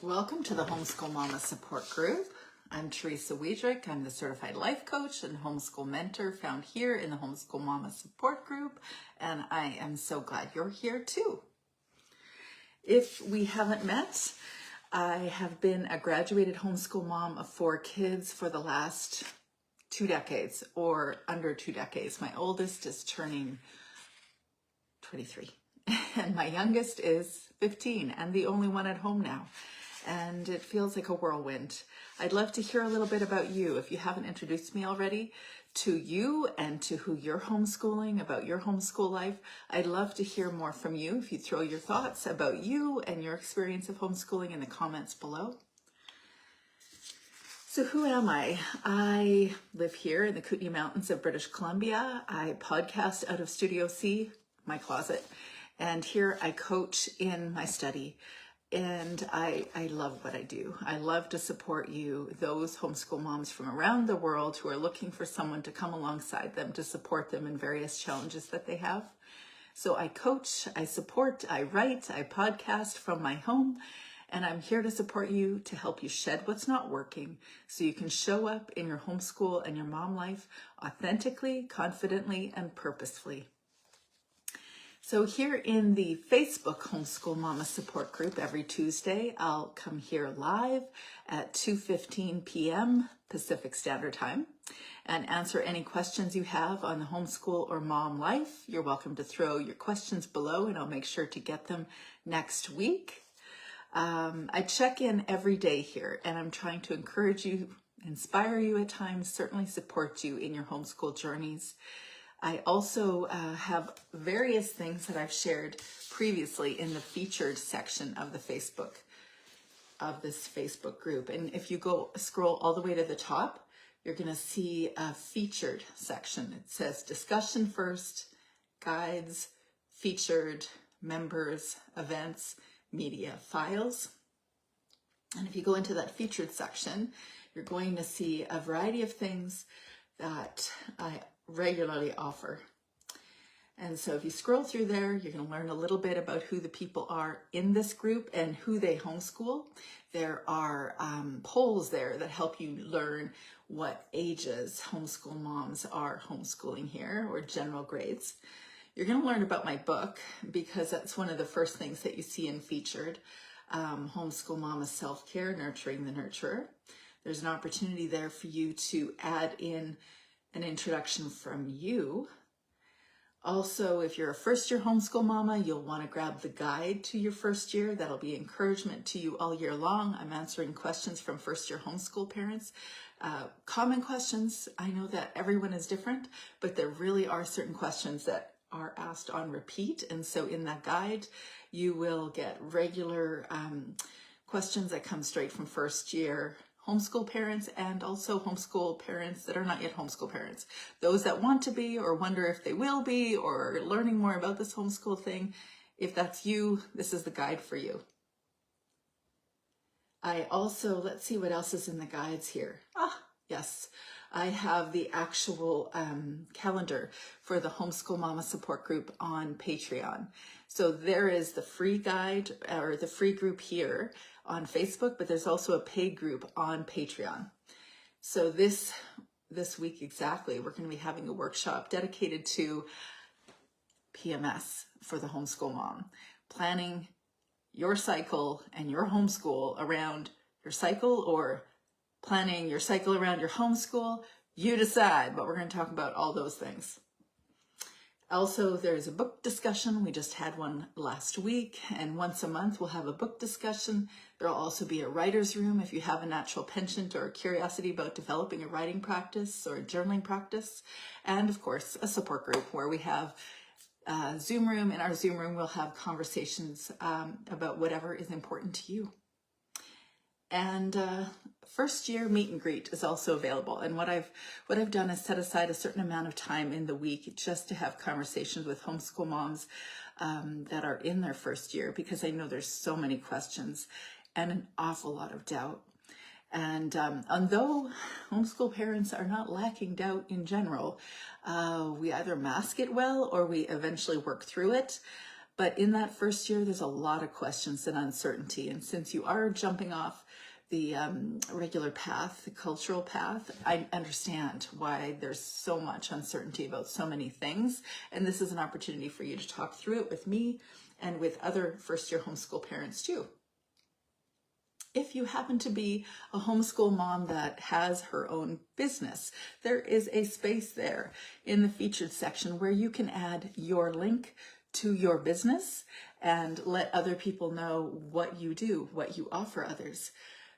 Welcome to the Homeschool Mama Support Group. I'm Teresa Wiedrick. I'm the Certified Life Coach and Homeschool Mentor found here in the Homeschool Mama Support Group, and I am so glad you're here too. If we haven't met, I have been a graduated homeschool mom of 4 kids for the last 2 decades, or under 2 decades. My oldest is turning 23, and my youngest is 15, and the only one at home now. And it feels like a whirlwind. I'd love to hear a little bit about you. If you haven't introduced me already to you and to who you're homeschooling, about your homeschool life, I'd love to hear more from you. If you throw your thoughts about you and your experience of homeschooling in the comments below. So who am I? I live here in the Kootenay Mountains of British Columbia. I podcast out of Studio C, my closet, and here I coach in my study. And I love what I do. I love to support you, those homeschool moms from around the world who are looking for someone to come alongside them to support them in various challenges that they have. So I coach, I support, I write, I podcast from my home, and I'm here to support you to help you shed what's not working so you can show up in your homeschool and your mom life authentically, confidently, and purposefully. So here in the Facebook Homeschool Mama Support Group every Tuesday, I'll come here live at 2:15 p.m. Pacific Standard Time and answer any questions you have on the homeschool or mom life. You're welcome to throw your questions below and I'll make sure to get them next week. I check in every day here and I'm trying to encourage you, inspire you at times, certainly support you in your homeschool journeys. I also have various things that I've shared previously in the featured section of the this Facebook group. And if you scroll all the way to the top, you're going to see a featured section. It says discussion first, guides, featured, members, events, media, files. And if you go into that featured section, you're going to see a variety of things that I regularly offer. And so if you scroll through there, you're going to learn a little bit about who the people are in this group and who they homeschool. There are polls there that help you learn what ages homeschool moms are homeschooling here, or general grades. You're going to learn about my book because that's one of the first things that you see in featured, Homeschool Mama Self-Care, Nurturing the Nurturer. There's an opportunity there for you to add in an introduction from you. Also, if you're a first-year homeschool mama, you'll want to grab the guide to your first year. That'll be encouragement to you all year long. I'm answering questions from first-year homeschool parents. Common questions. I know that everyone is different, but there really are certain questions that are asked on repeat. And so in that guide, you will get regular questions that come straight from first-year homeschool parents and also homeschool parents that are not yet homeschool parents. Those that want to be or wonder if they will be or learning more about this homeschool thing. If that's you, this is the guide for you. I also, let's see what else is in the guides here. Yes, I have the actual calendar for the Homeschool Mama Support Group on Patreon. So there is the free guide or the free group here on Facebook, but there's also a paid group on Patreon. So this week exactly, we're going to be having a workshop dedicated to PMS for the homeschool mom, planning your cycle and your homeschool around your cycle, or planning your cycle around your homeschool. You decide, but we're going to talk about all those things. Also, there's a book discussion. We just had one last week, and once a month we'll have a book discussion. There'll also be a writer's room if you have a natural penchant or curiosity about developing a writing practice or a journaling practice. And of course, a support group where we have a Zoom room. In our Zoom room, we'll have conversations about whatever is important to you. And first year meet and greet is also available. And what I've done is set aside a certain amount of time in the week just to have conversations with homeschool moms that are in their first year, because I know there's so many questions and an awful lot of doubt. And although homeschool parents are not lacking doubt in general, we either mask it well or we eventually work through it. But in that first year, there's a lot of questions and uncertainty. And since you are jumping off the regular path, the cultural path, I understand why there's so much uncertainty about so many things. And this is an opportunity for you to talk through it with me and with other first-year homeschool parents too. If you happen to be a homeschool mom that has her own business, there is a space there in the featured section where you can add your link to your business and let other people know what you do, what you offer others.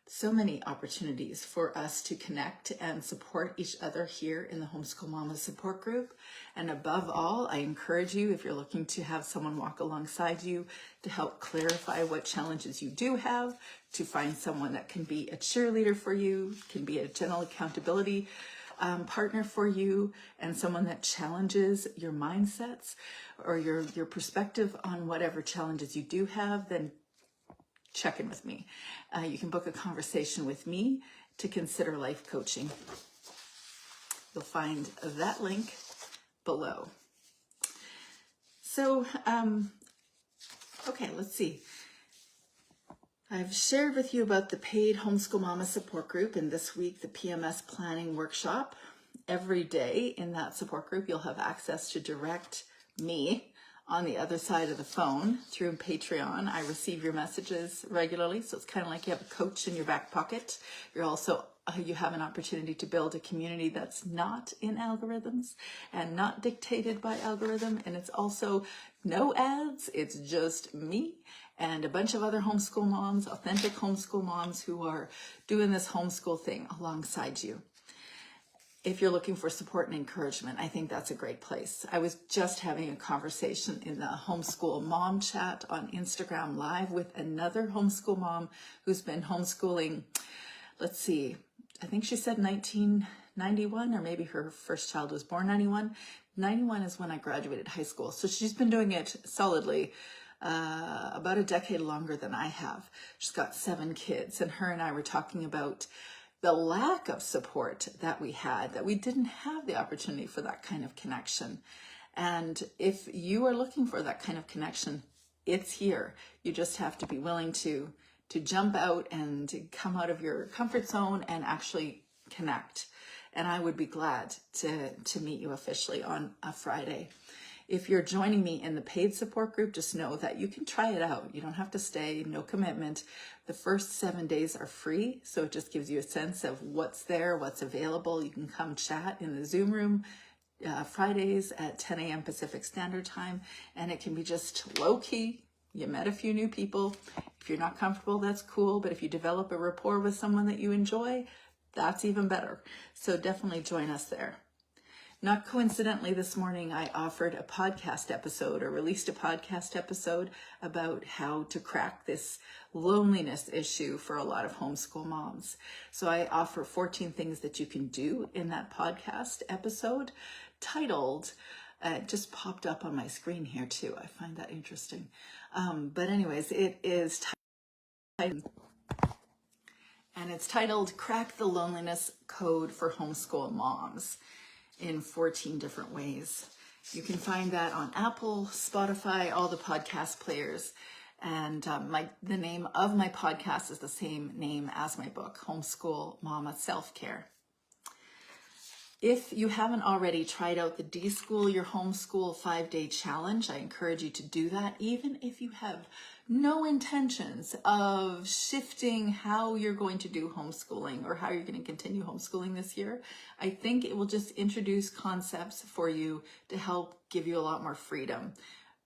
So many opportunities for us to connect and support each other here in the Homeschool Mama support group. And above all, I encourage you, if you're looking to have someone walk alongside you to help clarify what challenges you do have, to find someone that can be a cheerleader for you, can be a general accountability partner for you, and someone that challenges your mindsets or your perspective on whatever challenges you do have, then check in with me. You can book a conversation with me to consider life coaching. You'll find that link below. So, okay, let's see. I've shared with you about the paid Homeschool Mama support group, and this week the PMS Planning workshop. Every day in that support group, you'll have access to direct me on the other side of the phone through Patreon. I receive your messages regularly, so it's kind of like you have a coach in your back pocket. You have an opportunity to build a community that's not in algorithms and not dictated by algorithm, and it's also no ads. It's just me and a bunch of other homeschool moms, authentic homeschool moms who are doing this homeschool thing alongside you. If you're looking for support and encouragement, I think that's a great place. I was just having a conversation in the Homeschool Mom chat on Instagram Live with another homeschool mom who's been homeschooling, let's see, I think she said 1991, or maybe her first child was born 91. 91 is when I graduated high school. So she's been doing it solidly about a decade longer than I have. She's got 7 kids, and her and I were talking about the lack of support that we had, that we didn't have the opportunity for that kind of connection. And if you are looking for that kind of connection, it's here. You just have to be willing to jump out and to come out of your comfort zone and actually connect. And I would be glad to meet you officially on a Friday. If you're joining me in the paid support group, just know that you can try it out. You don't have to stay, no commitment. The first 7 days are free, so it just gives you a sense of what's there, what's available. You can come chat in the Zoom room Fridays at 10 a.m. Pacific Standard Time, and it can be just low-key. You met a few new people. If you're not comfortable, that's cool, but if you develop a rapport with someone that you enjoy, that's even better. So definitely join us there. Not coincidentally, this morning I offered a podcast episode, or released a podcast episode about how to crack this loneliness issue for a lot of homeschool moms. So I offer 14 things that you can do in that podcast episode titled, it just popped up on my screen here too. I find that interesting. But anyways, it is titled, and it's titled Crack the Loneliness Code for Homeschool Moms, in 14 different ways. You can find that on Apple, Spotify, all the podcast players. And the name of my podcast is the same name as my book, Homeschool Mama Self-Care. If you haven't already tried out the De-School Your Homeschool 5-Day Challenge, I encourage you to do that, even if you have no intentions of shifting how you're going to do homeschooling or how you're going to continue homeschooling this year. I think it will just introduce concepts for you to help give you a lot more freedom,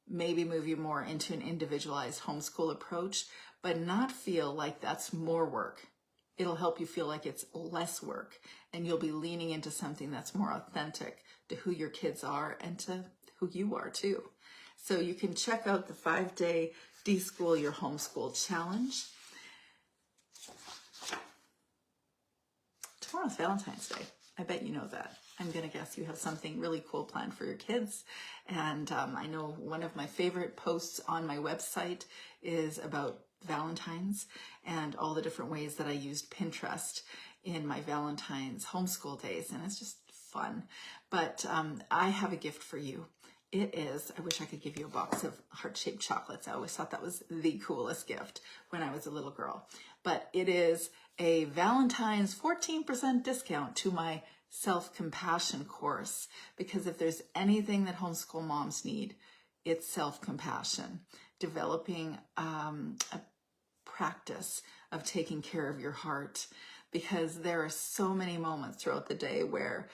maybe move you more into an individualized homeschool approach, but not feel like that's more work. It'll help you feel like it's less work, and you'll be leaning into something that's more authentic to who your kids are and to who you are too. So you can check out the 5-day De-School Your Homeschool Challenge. Tomorrow's Valentine's Day. I bet you know that. I'm going to guess you have something really cool planned for your kids. And I know one of my favorite posts on my website is about Valentine's and all the different ways that I used Pinterest in my Valentine's homeschool days. And it's just fun. But I have a gift for you. It is, I wish I could give you a box of heart-shaped chocolates. I always thought that was the coolest gift when I was a little girl. But it is a Valentine's 14% discount to my self-compassion course, because if there's anything that homeschool moms need, it's self-compassion. Developing a practice of taking care of your heart, because there are so many moments throughout the day where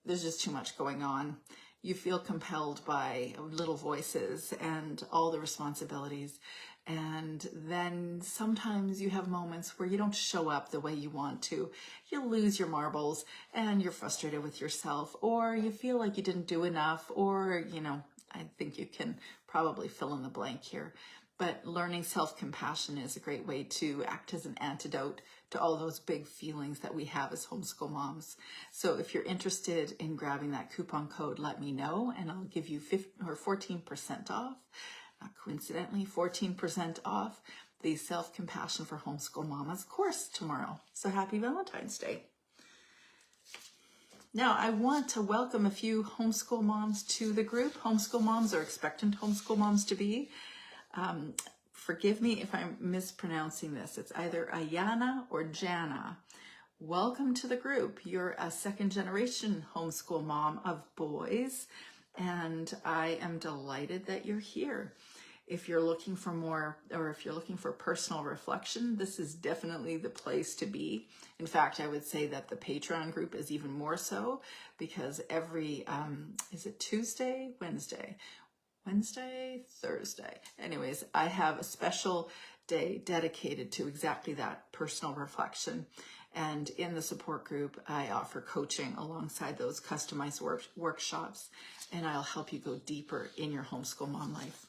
there's just too much going on. You feel compelled by little voices and all the responsibilities. And then sometimes you have moments where you don't show up the way you want to. You lose your marbles and you're frustrated with yourself, or you feel like you didn't do enough, or, you know, I think you can probably fill in the blank here. But learning self-compassion is a great way to act as an antidote to all those big feelings that we have as homeschool moms. So if you're interested in grabbing that coupon code, let me know, and I'll give you 14% off. Not coincidentally, 14% off the Self-Compassion for Homeschool Mamas course tomorrow. So happy Valentine's Day. Now, I want to welcome a few homeschool moms to the group. Homeschool moms, or expectant homeschool moms to be. Forgive me if I'm mispronouncing this. It's either Ayanna or Janna. Welcome to the group. You're a second-generation homeschool mom of boys, and I am delighted that you're here. If you're looking for more, or if you're looking for personal reflection, this is definitely the place to be. In fact, I would say that the Patreon group is even more so, because every, is it Tuesday, Wednesday, Thursday. Anyways, I have a special day dedicated to exactly that, personal reflection. And in the support group, I offer coaching alongside those customized workshops, and I'll help you go deeper in your homeschool mom life.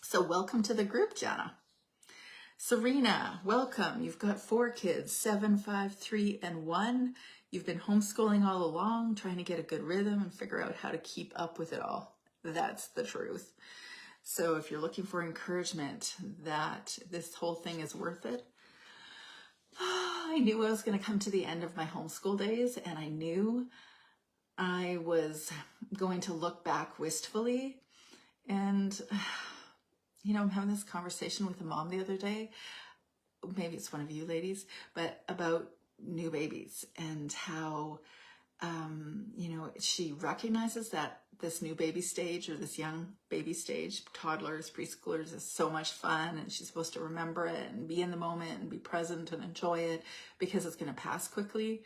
So welcome to the group, Janna. Serena, welcome. You've got 4 kids, 7, 5, 3, and 1. You've been homeschooling all along, trying to get a good rhythm and figure out how to keep up with it all. That's the truth. So if you're looking for encouragement that this whole thing is worth it, I knew I was going to come to the end of my homeschool days, and I knew I was going to look back wistfully. And, you know, I'm having this conversation with a mom the other day, maybe it's one of you ladies, but about new babies and how, you know, she recognizes that this new baby stage, or this young baby stage, toddlers, preschoolers, is so much fun, and she's supposed to remember it and be in the moment and be present and enjoy it, because it's going to pass quickly.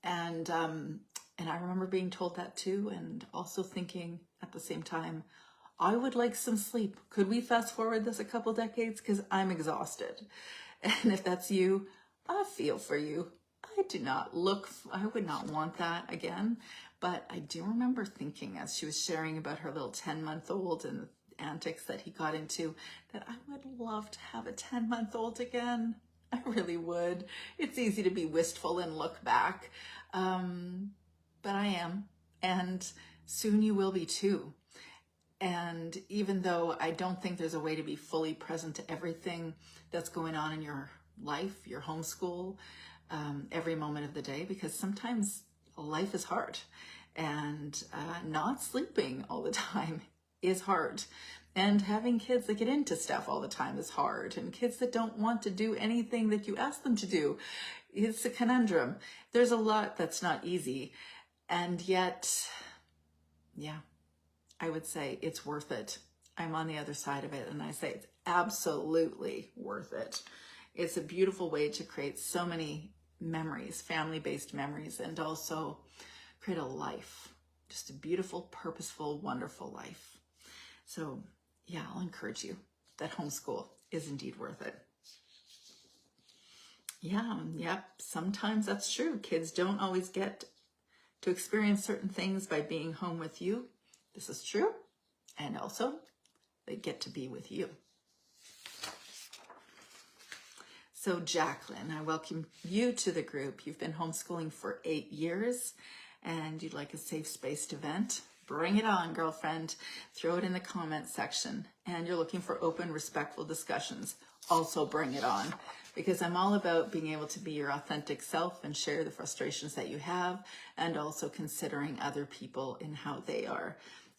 And I remember being told that too, and also thinking at the same time, I would like some sleep. Could we fast forward this a couple decades? Because I'm exhausted. And if that's you, I feel for you. I would not want that again. But I do remember thinking, as she was sharing about her little 10-month-old and the antics that he got into, that I would love to have a 10-month-old again. I really would. It's easy to be wistful and look back. But I am. And soon you will be too. And even though I don't think there's a way to be fully present to everything that's going on in your life, your homeschool, every moment of the day, because sometimes life is hard, and not sleeping all the time is hard. And having kids that get into stuff all the time is hard. And kids that don't want to do anything that you ask them to do, it's a conundrum. There's a lot that's not easy. And yet, yeah, I would say it's worth it. I'm on the other side of it, and I say it's absolutely worth it. It's a beautiful way to create so many memories, family-based memories, and also create a life, just a beautiful, purposeful, wonderful life. So yeah, I'll encourage you that homeschool is indeed worth it. Yeah, yep, sometimes that's true. Kids don't always get to experience certain things by being home with you. This is true. And also, they get to be with you. So Jacqueline, I welcome you to the group. You've been homeschooling for 8 years, and you'd like a safe space to vent. Bring it on, girlfriend. Throw it in the comment section. And you're looking for open, respectful discussions. Also bring it on, because I'm all about being able to be your authentic self and share the frustrations that you have, and also considering other people in how they are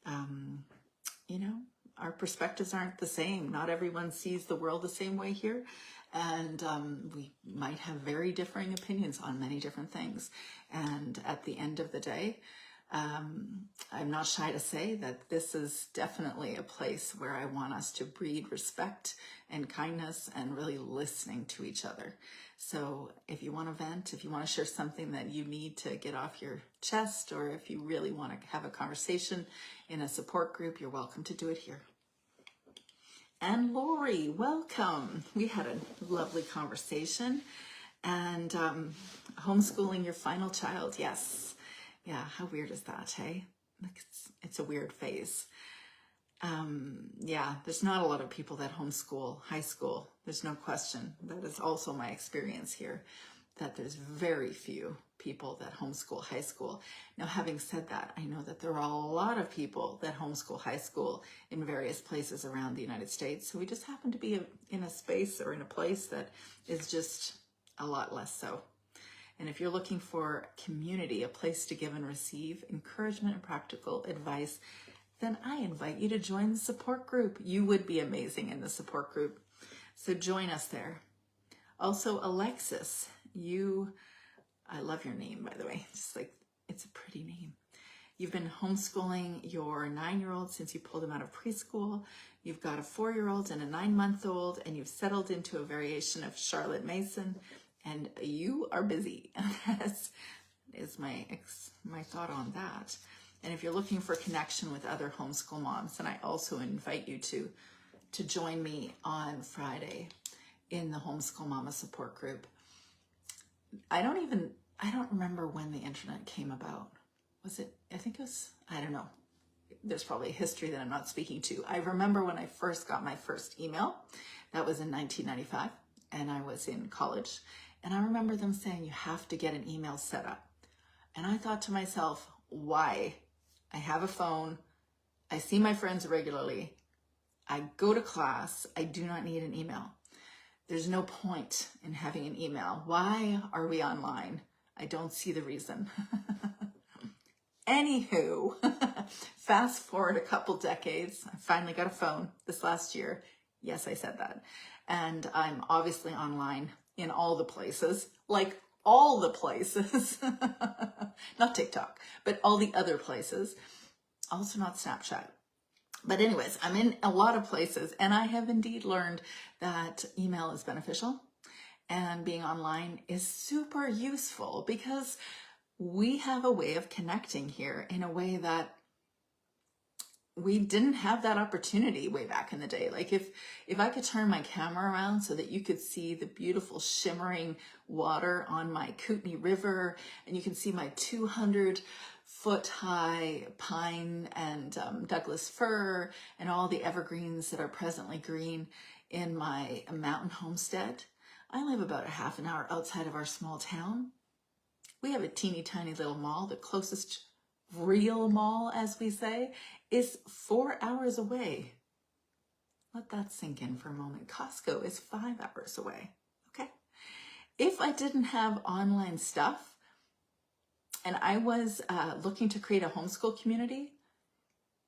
you know, our perspectives aren't the same. Not everyone sees the world the same way here. And we might have very differing opinions on many different things. And at the end of the day, I'm not shy to say that this is definitely a place where I want us to breed respect and kindness and really listening to each other. So if you want to vent, if you want to share something that you need to get off your chest, or if you really want to have a conversation in a support group, you're welcome to do it here. And Lori, welcome. We had a lovely conversation. And homeschooling your final child, yes. Yeah, how weird is that, hey? Like it's a weird phase. Yeah, there's not a lot of people that homeschool high school. There's no question. That is also my experience here, that there's very few people that homeschool high school. Now, having said that, I know that there are a lot of people that homeschool high school in various places around the United States. So we just happen to be in a space or in a place that is just a lot less so. And if you're looking for community, a place to give and receive encouragement and practical advice, then I invite you to join the support group. You would be amazing in the support group. So join us there. Also, Alexis, I love your name, by the way. Just like, it's a pretty name. You've been homeschooling your 9-year-old since you pulled him out of preschool. You've got a 4-year-old and a 9-month-old, and you've settled into a variation of Charlotte Mason, and you are busy. That is my thought on that. And if you're looking for connection with other homeschool moms, then I also invite you to join me on Friday in the Homeschool Mama support group. I don't remember when the internet came about. I don't know. There's probably a history that I'm not speaking to. I remember when I first got my first email. That was in 1995, and I was in college. And I remember them saying, you have to get an email set up. And I thought to myself, why? I have a phone. I see my friends regularly. I go to class. I do not need an email. There's no point in having an email. Why are we online? I don't see the reason. Anywho, fast forward a couple decades. I finally got a phone this last year. Yes, I said that. And I'm obviously online in all the places, like all the places, not TikTok, but all the other places, also not Snapchat. But anyways, I'm in a lot of places, and I have indeed learned that email is beneficial and being online is super useful, because we have a way of connecting here in a way that we didn't have that opportunity way back in the day. Like if I could turn my camera around so that you could see the beautiful shimmering water on my Kootenay River, and you can see my 200-foot high pine and Douglas fir and all the evergreens that are presently green in my mountain homestead. I live about a half an hour outside of our small town. We have a teeny tiny little mall. The closest real mall, as we say, is 4 hours away. Let that sink in for a moment. Costco is 5 hours away, okay? If I didn't have online stuff and I was looking to create a homeschool community,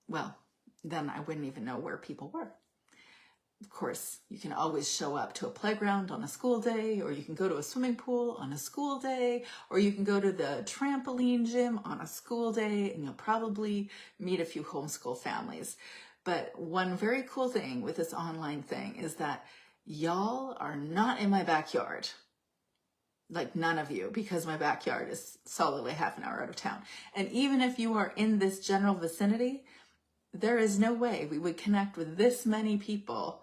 well, then I wouldn't even know where people were. Of course, you can always show up to a playground on a school day, or you can go to a swimming pool on a school day, or you can go to the trampoline gym on a school day, and you'll probably meet a few homeschool families. But one very cool thing with this online thing is that y'all are not in my backyard. Like none of you, because my backyard is solidly half an hour out of town. And even if you are in this general vicinity, there is no way we would connect with this many people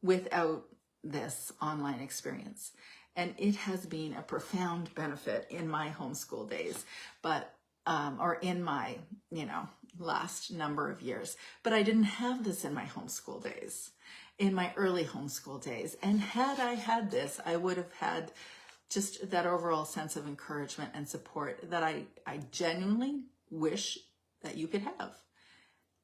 without this online experience. And it has been a profound benefit in my homeschool days, but or in my, last number of years. But I didn't have this in my homeschool days, in my early homeschool days. And had I had this, I would have had just that overall sense of encouragement and support that I genuinely wish that you could have.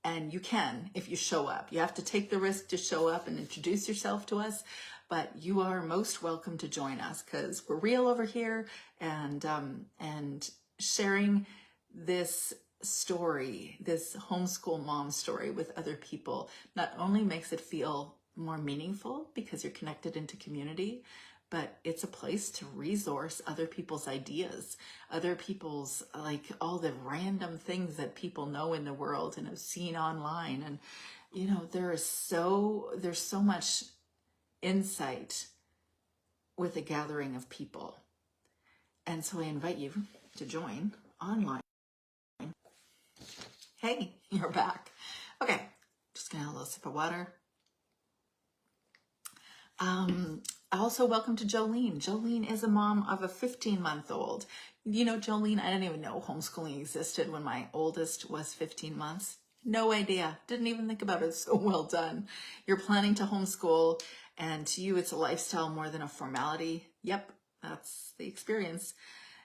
And you can if you show up. You have to take the risk to show up and introduce yourself to us, but you are most welcome to join us, because we're real over here, and sharing this story, this homeschool mom story with other people, not only makes it feel more meaningful because you're connected into community, but it's a place to resource other people's ideas, other people's, like, all the random things that people know in the world and have seen online. And, you know, there's so much insight with a gathering of people. And so I invite you to join online. Hey, you're back. Okay, just gonna have a little sip of water. Also, welcome to Jolene. Jolene is a mom of a 15-month-old. You know, Jolene, I didn't even know homeschooling existed when my oldest was 15 months. No idea. Didn't even think about it. So well done. You're planning to homeschool, and to you, it's a lifestyle more than a formality. Yep, that's the experience.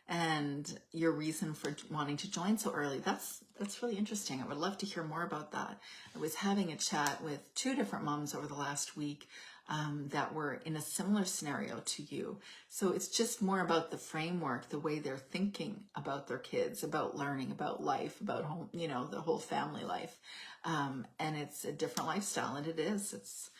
And your reason for wanting to join so early. That's really interesting. I would love to hear more about that. I was having a chat with 2 different moms over the last week that were in a similar scenario to you. So it's just more about the framework, the way they're thinking about their kids, about learning, about life, about home, you know, the whole family life. And it's a different lifestyle, and it is. It's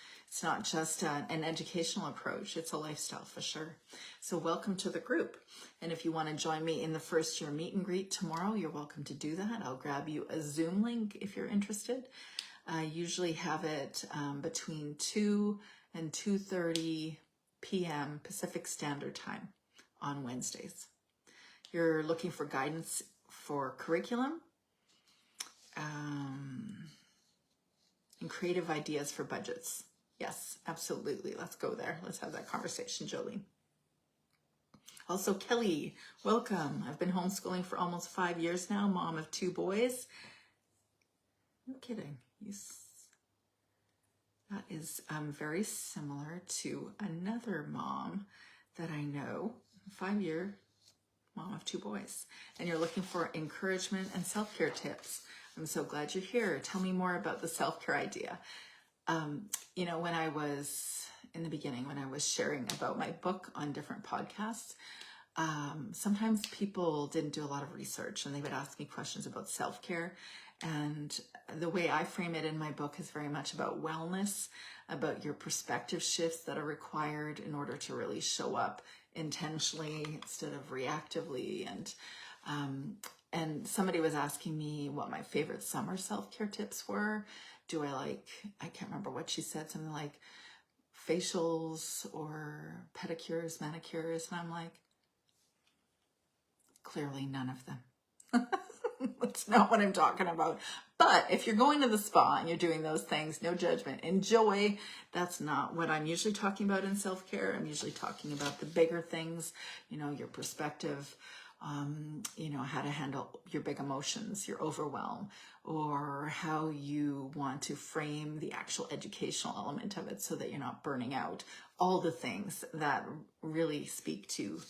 not just an educational approach, it's a lifestyle for sure. So welcome to the group. And if you want to join me in the first year meet and greet tomorrow, you're welcome to do that. I'll grab you a Zoom link if you're interested. I usually have it between 2 and 2:30 p.m. Pacific Standard Time on Wednesdays. You're looking for guidance for curriculum and creative ideas for budgets. Yes, absolutely. Let's go there. Let's have that conversation, Jolene. Also, Kelly, welcome. I've been homeschooling for almost 5 years now, mom of 2 boys. No kidding. That is very similar to another mom that I know, 5-year mom of 2 boys. And you're looking for encouragement and self-care tips. I'm so glad you're here. Tell me more about the self-care idea. You know, when I was in the beginning, when I was sharing about my book on different podcasts, sometimes people didn't do a lot of research and they would ask me questions about self-care. And the way I frame it in my book is very much about wellness, about your perspective shifts that are required in order to really show up intentionally instead of reactively. And somebody was asking me what my favorite summer self-care tips were. Do I can't remember what she said, something like facials or pedicures, manicures. And I'm like, clearly none of them. That's not what I'm talking about. But if you're going to the spa and you're doing those things, no judgment, enjoy. That's not what I'm usually talking about in self-care. I'm usually talking about the bigger things, you know, your perspective, you know, how to handle your big emotions, your overwhelm, or how you want to frame the actual educational element of it so that you're not burning out. All the things that really speak to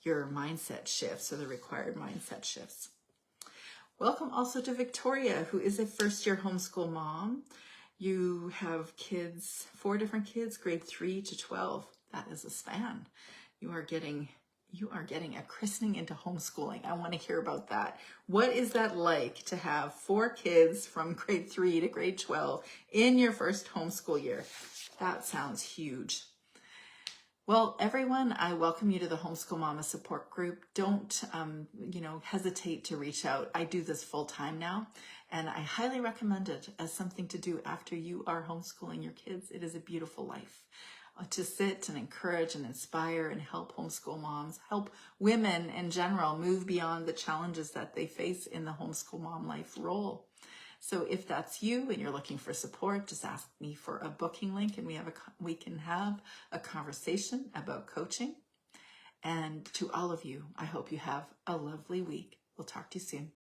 your mindset shifts or the required mindset shifts. Welcome also to Victoria, who is a first-year homeschool mom. You have kids, 4 different kids, grade 3 to 12. That is a span. You are getting a christening into homeschooling. I want to hear about that. What is that like to have 4 kids from grade 3 to grade 12 in your first homeschool year? That sounds huge. Well, everyone, I welcome you to the Homeschool Mama support group. Don't, hesitate to reach out. I do this full time now, and I highly recommend it as something to do after you are homeschooling your kids. It is a beautiful life. To sit and encourage and inspire and help homeschool moms, help women in general move beyond the challenges that they face in the homeschool mom life role. So if that's you and you're looking for support, just ask me for a booking link and we can have a conversation about coaching. And to all of you, I hope you have a lovely week. We'll talk to you soon.